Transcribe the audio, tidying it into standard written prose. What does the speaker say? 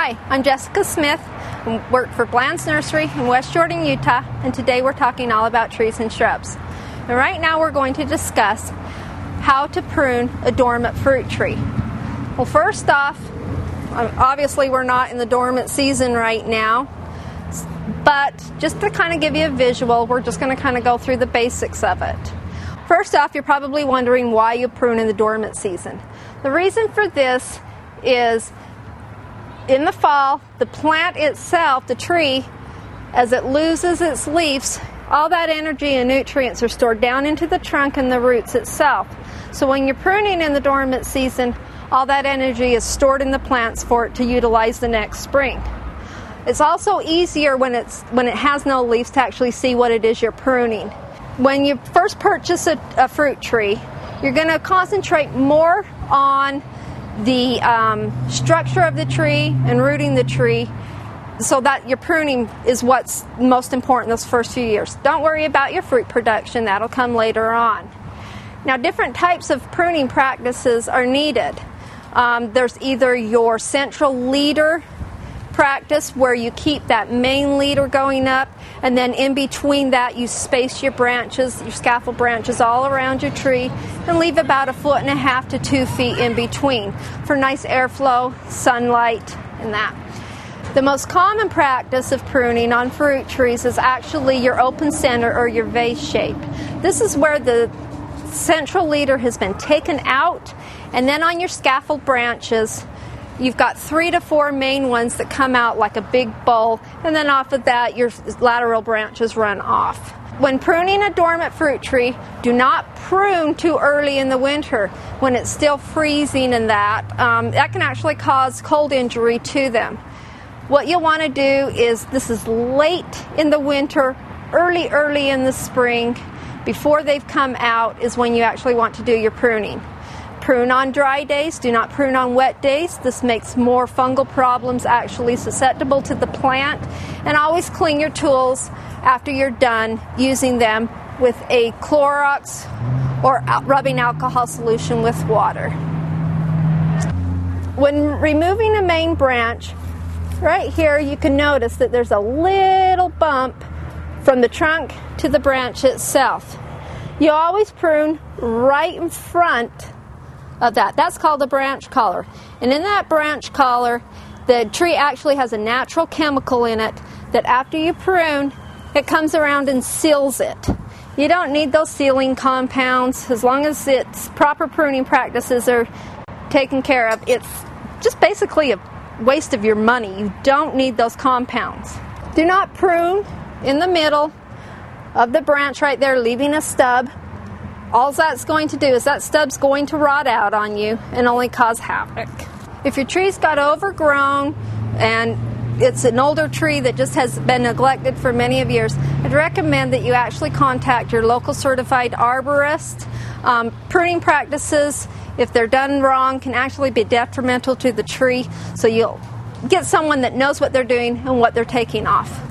Hi, I'm Jessica Smith and work for Bland's Nursery in West Jordan, Utah, and today we're talking all about trees and shrubs. And right now we're going to discuss how to prune a dormant fruit tree. Well, first off, obviously we're not in the dormant season right now, but just to kind of give you a visual, we're just going to kind of go through the basics of it. First off, you're probably wondering why you prune in the dormant season. The reason for this is in the fall, the plant itself, the tree, as it loses its leaves, all that energy and nutrients are stored down into the trunk and the roots itself. So when you're pruning in the dormant season, all that energy is stored in the plants for it to utilize the next spring. It's also easier when it has no leaves to actually see what it is you're pruning. When you first purchase a fruit tree, you're going to concentrate more on the structure of the tree and rooting the tree, so that your pruning is what's most important those first few years. Don't worry about your fruit production, that'll come later on. Now, different types of pruning practices are needed. There's either your central leader practice, where you keep that main leader going up, and then in between that you space your branches, your scaffold branches all around your tree, and leave about 1.5 to 2 feet in between for nice airflow, sunlight, and that. The most common practice of pruning on fruit trees is actually your open center or your vase shape. This is where the central leader has been taken out, and then on your scaffold branches you've got 3 to 4 main ones that come out like a big bowl, and then off of that your lateral branches run off. When pruning a dormant fruit tree, do not prune too early in the winter when it's still freezing, and that can actually cause cold injury to them. What you'll want to do is, this is late in the winter, early in the spring, before they've come out is when you actually want to do your pruning. Prune on dry days, do not prune on wet days. This makes more fungal problems actually susceptible to the plant. And always clean your tools after you're done using them with a Clorox or rubbing alcohol solution with water. When removing a main branch, right here you can notice that there's a little bump from the trunk to the branch itself. You always prune right in front of that. That's called a branch collar. And in that branch collar, the tree actually has a natural chemical in it that after you prune, it comes around and seals it. You don't need those sealing compounds. As long as it's proper pruning practices are taken care of, it's just basically a waste of your money. You don't need those compounds. Do not prune in the middle of the branch right there, leaving a stub. All that's going to do is that stub's going to rot out on you and only cause havoc. If your tree's got overgrown and it's an older tree that just has been neglected for many of years, I'd recommend that you actually contact your local certified arborist. Pruning practices, if they're done wrong, can actually be detrimental to the tree, so you'll get someone that knows what they're doing and what they're taking off.